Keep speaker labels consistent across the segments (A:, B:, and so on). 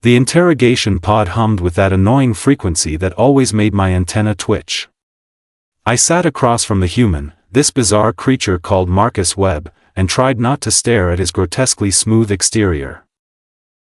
A: The interrogation pod hummed with that annoying frequency that always made my antenna twitch. I sat across from the human, this bizarre creature called Marcus Webb, and tried not to stare at his grotesquely smooth exterior.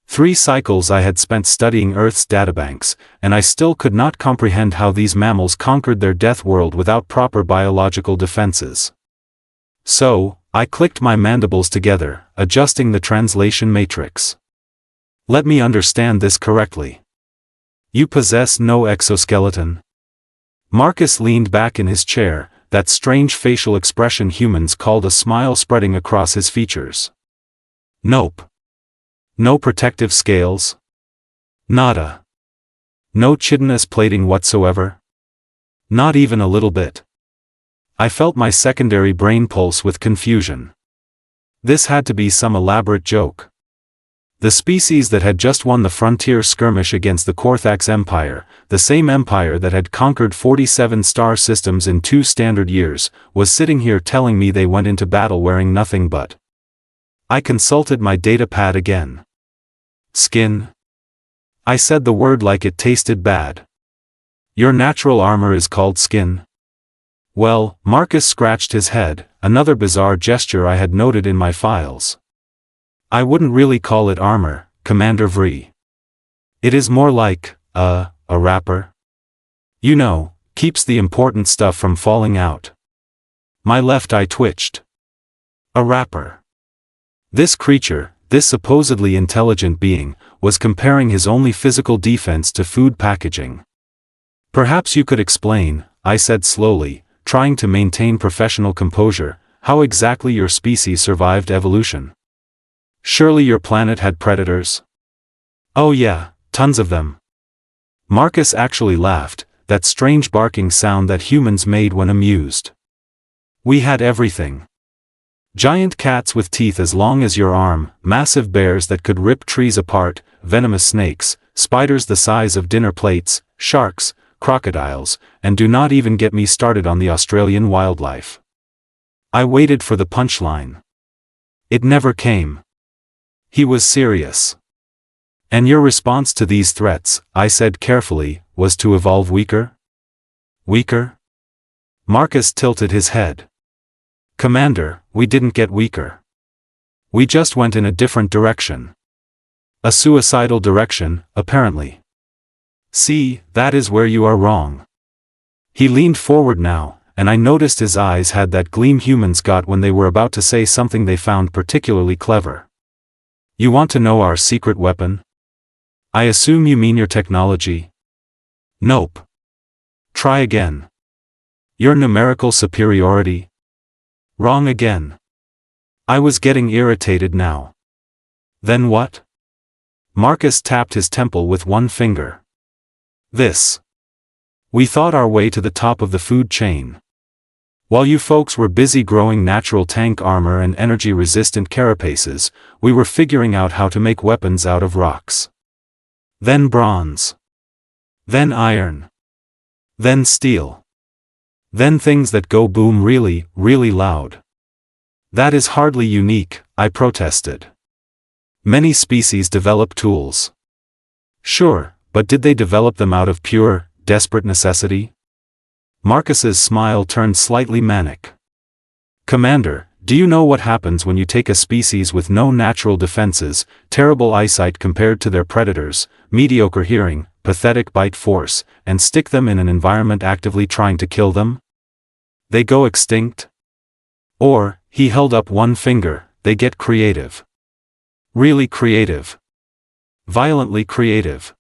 A: 3 cycles I had spent studying Earth's databanks, and I still could not comprehend how these mammals conquered their death world without proper biological defenses. So, I clicked my mandibles together, adjusting the translation matrix. Let me understand this correctly. You possess no exoskeleton? Marcus leaned back in his chair, that strange facial expression humans called a smile spreading across his features. Nope. No protective scales? Nada. No chitinous plating whatsoever? Not even a little bit. I felt my secondary brain pulse with confusion. This had to be some elaborate joke. The species that had just won the frontier skirmish against the Korthax Empire, the same empire that had conquered 47 star systems in 2 standard years, was sitting here telling me they went into battle wearing nothing but. I consulted my data pad again. Skin? I said the word like it tasted bad. Your natural armor is called skin? Well, Marcus scratched his head, another bizarre gesture I had noted in my files. I wouldn't really call it armor, Commander Vrix. It is more like, a wrapper. You know, keeps the important stuff from falling out. My left eye twitched. A wrapper. This creature, this supposedly intelligent being, was comparing his only physical defense to food packaging. Perhaps you could explain, I said slowly, trying to maintain professional composure, how exactly your species survived evolution. Surely your planet had predators? Oh yeah, tons of them. Marcus actually laughed, that strange barking sound that humans made when amused. We had everything. Giant cats with teeth as long as your arm, massive bears that could rip trees apart, venomous snakes, spiders the size of dinner plates, sharks, crocodiles, and do not even get me started on the Australian wildlife. I waited for the punchline. It never came. He was serious. And your response to these threats, I said carefully, was to evolve weaker? Weaker? Marcus tilted his head. Commander, we didn't get weaker. We just went in a different direction. A suicidal direction, apparently. See, that is where you are wrong. He leaned forward now, and I noticed his eyes had that gleam humans got when they were about to say something they found particularly clever. You want to know our secret weapon? I assume you mean your technology? Nope. Try again. Your numerical superiority? Wrong again. I was getting irritated now. Then what? Marcus tapped his temple with one finger. This. We thought our way to the top of the food chain. While you folks were busy growing natural tank armor and energy-resistant carapaces, we were figuring out how to make weapons out of rocks. Then bronze. Then iron. Then steel. Then things that go boom really, really loud. That is hardly unique, I protested. Many species develop tools. Sure, but did they develop them out of pure, desperate necessity? Marcus's smile turned slightly manic. Commander, do you know what happens when you take a species with no natural defenses, terrible eyesight compared to their predators, mediocre hearing, pathetic bite force, and stick them in an environment actively trying to kill them? They go extinct? Or, he held up one finger, they get creative. Really creative. Violently creative.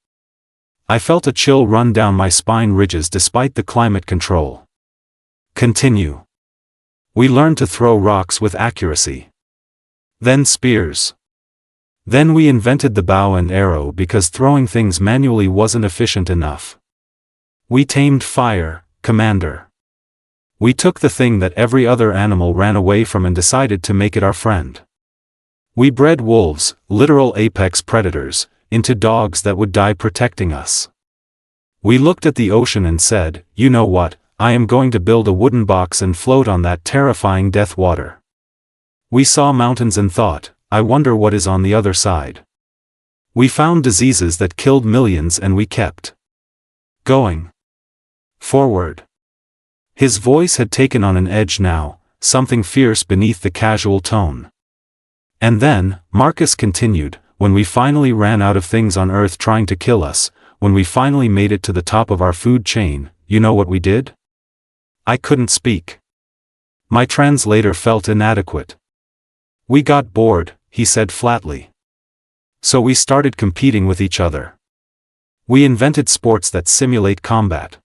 A: I felt a chill run down my spine ridges despite the climate control. Continue. We learned to throw rocks with accuracy. Then spears. Then we invented the bow and arrow because throwing things manually wasn't efficient enough. We tamed fire, Commander. We took the thing that every other animal ran away from and decided to make it our friend. We bred wolves, literal apex predators, into dogs that would die protecting us. We looked at the ocean and said, you know what, I am going to build a wooden box and float on that terrifying death water. We saw mountains and thought, I wonder what is on the other side. We found diseases that killed millions and we kept going forward. His voice had taken on an edge now, something fierce beneath the casual tone. And then, Marcus continued, when we finally ran out of things on Earth trying to kill us, when we finally made it to the top of our food chain, you know what we did? I couldn't speak. My translator felt inadequate. We got bored, he said flatly. So we started competing with each other. We invented sports that simulate combat.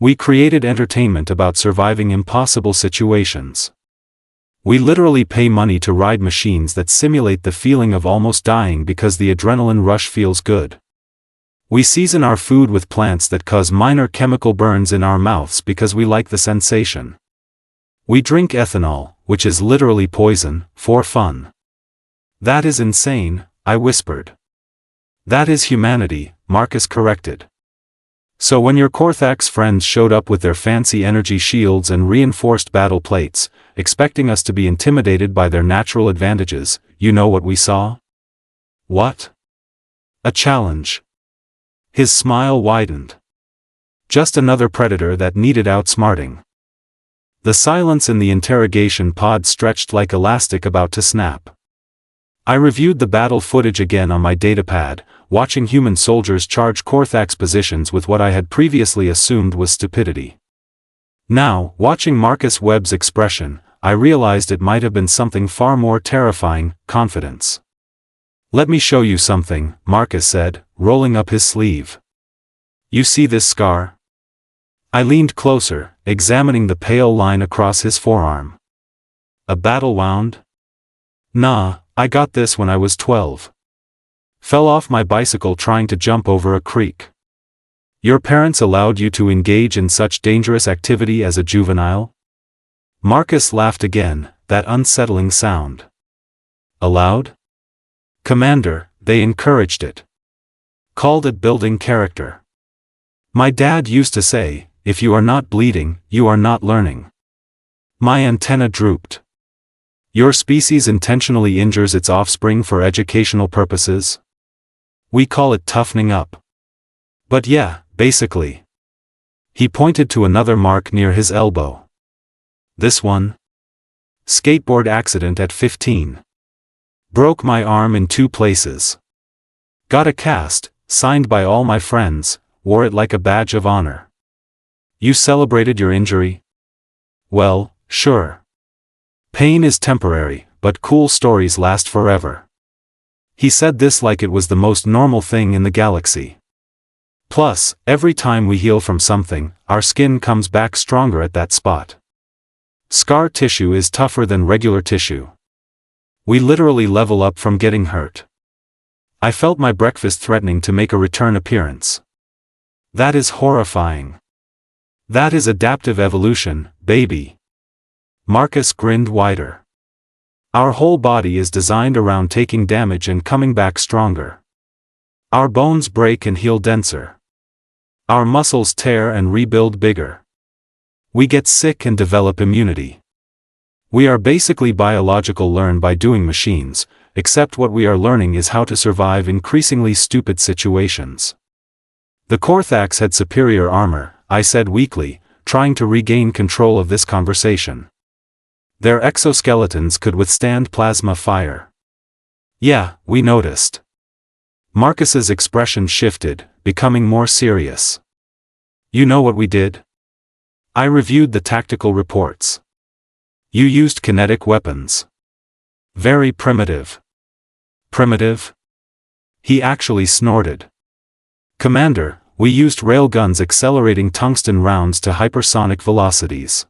A: We created entertainment about surviving impossible situations. We literally pay money to ride machines that simulate the feeling of almost dying because the adrenaline rush feels good. We season our food with plants that cause minor chemical burns in our mouths because we like the sensation. We drink ethanol, which is literally poison, for fun. That is insane, I whispered. That is humanity, Marcus corrected. So when your Korthax friends showed up with their fancy energy shields and reinforced battle plates, expecting us to be intimidated by their natural advantages, you know what we saw? What? A challenge. His smile widened. Just another predator that needed outsmarting. The silence in the interrogation pod stretched like elastic about to snap. I reviewed the battle footage again on my datapad, watching human soldiers charge Korthax positions with what I had previously assumed was stupidity. Now, watching Marcus Webb's expression, I realized it might have been something far more terrifying, confidence. Let me show you something, Marcus said, rolling up his sleeve. You see this scar? I leaned closer, examining the pale line across his forearm. A battle wound? Nah, I got this when I was 12. Fell off my bicycle trying to jump over a creek. Your parents allowed you to engage in such dangerous activity as a juvenile? Marcus laughed again, that unsettling sound. Allowed? Commander, they encouraged it. Called it building character. My dad used to say, if you are not bleeding, you are not learning. My antenna drooped. Your species intentionally injures its offspring for educational purposes? We call it toughening up. But yeah, basically. He pointed to another mark near his elbow. This one? Skateboard accident at 15. Broke my arm in 2 places. Got a cast, signed by all my friends, wore it like a badge of honor. You celebrated your injury? Well, sure. Pain is temporary, but cool stories last forever. He said this like it was the most normal thing in the galaxy. Plus, every time we heal from something, our skin comes back stronger at that spot. Scar tissue is tougher than regular tissue. We literally level up from getting hurt. I felt my breakfast threatening to make a return appearance. That is horrifying. That is adaptive evolution, baby. Marcus grinned wider. Our whole body is designed around taking damage and coming back stronger. Our bones break and heal denser. Our muscles tear and rebuild bigger. We get sick and develop immunity. We are basically biological learn by doing machines, except what we are learning is how to survive increasingly stupid situations. The Korthax had superior armor, I said weakly, trying to regain control of this conversation. Their exoskeletons could withstand plasma fire. Yeah, we noticed. Marcus's expression shifted, becoming more serious. You know what we did? I reviewed the tactical reports. You used kinetic weapons. Very primitive. Primitive? He actually snorted. Commander, we used railguns accelerating tungsten rounds to hypersonic velocities.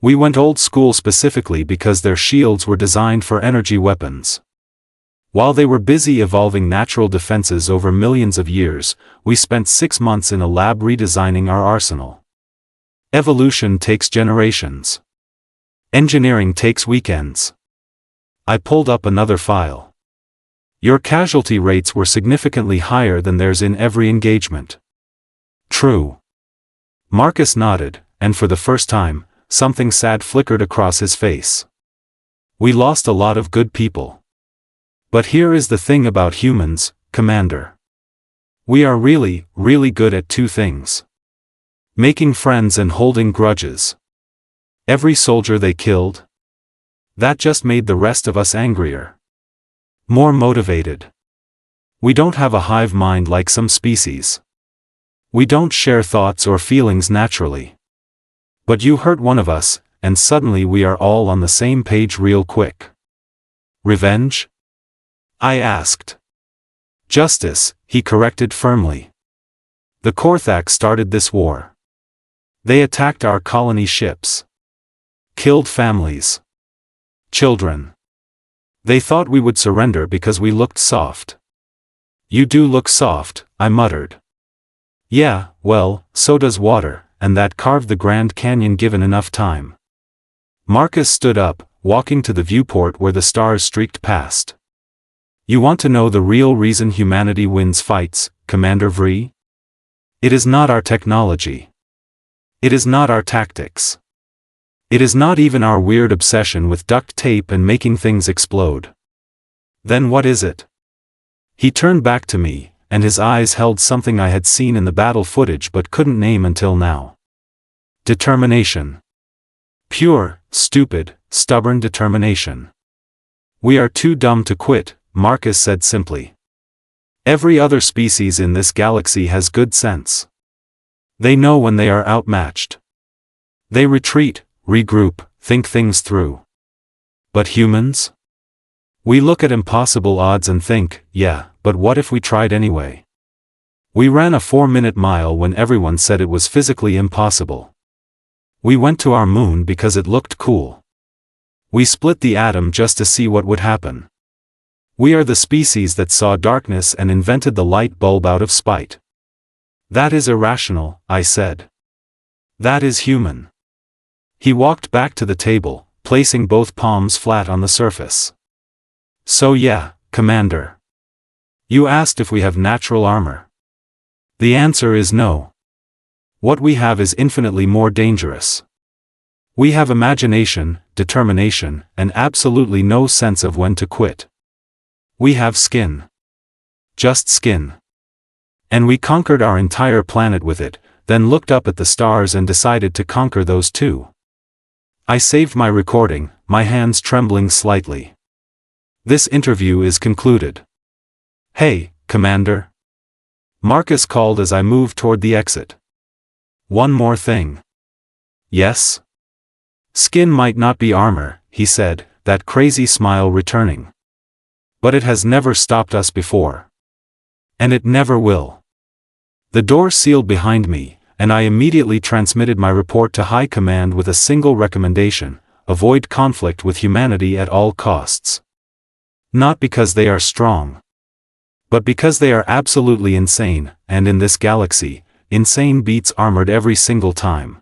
A: We went old school specifically because their shields were designed for energy weapons. While they were busy evolving natural defenses over millions of years, we spent 6 months in a lab redesigning our arsenal. Evolution takes generations. Engineering takes weekends. I pulled up another file. Your casualty rates were significantly higher than theirs in every engagement. True. Marcus nodded, and for the first time, something sad flickered across his face. We lost a lot of good people. But here is the thing about humans, Commander. We are really, really good at two things. Making friends and holding grudges. Every soldier they killed? That just made the rest of us angrier. More motivated. We don't have a hive mind like some species. We don't share thoughts or feelings naturally. But you hurt one of us, and suddenly we are all on the same page real quick. Revenge? I asked. Justice, he corrected firmly. The Korthax started this war. They attacked our colony ships. Killed families. Children. They thought we would surrender because we looked soft. You do look soft, I muttered. Yeah, well, so does water, and that carved the Grand Canyon given enough time. Marcus stood up, walking to the viewport where the stars streaked past. You want to know the real reason humanity wins fights, Commander Vrix? It is not our technology. It is not our tactics. It is not even our weird obsession with duct tape and making things explode. Then what is it? He turned back to me, and his eyes held something I had seen in the battle footage but couldn't name until now. Determination. Pure, stupid, stubborn determination. We are too dumb to quit, Marcus said simply. Every other species in this galaxy has good sense. They know when they are outmatched. They retreat, regroup, think things through. But humans? We look at impossible odds and think, yeah, but what if we tried anyway? We ran a 4-minute mile when everyone said it was physically impossible. We went to our moon because it looked cool. We split the atom just to see what would happen. We are the species that saw darkness and invented the light bulb out of spite. That is irrational, I said. That is human. He walked back to the table, placing both palms flat on the surface. So yeah, Commander. You asked if we have natural armor. The answer is no. What we have is infinitely more dangerous. We have imagination, determination, and absolutely no sense of when to quit. We have skin. Just skin. And we conquered our entire planet with it, then looked up at the stars and decided to conquer those too. I saved my recording, my hands trembling slightly. This interview is concluded. Hey, Commander. Marcus called as I moved toward the exit. One more thing. Yes? Skin might not be armor, he said, that crazy smile returning. But it has never stopped us before. And it never will. The door sealed behind me, and I immediately transmitted my report to High Command with a single recommendation: avoid conflict with humanity at all costs. Not because they are strong, but because they are absolutely insane, and in this galaxy, insane beats armored every single time.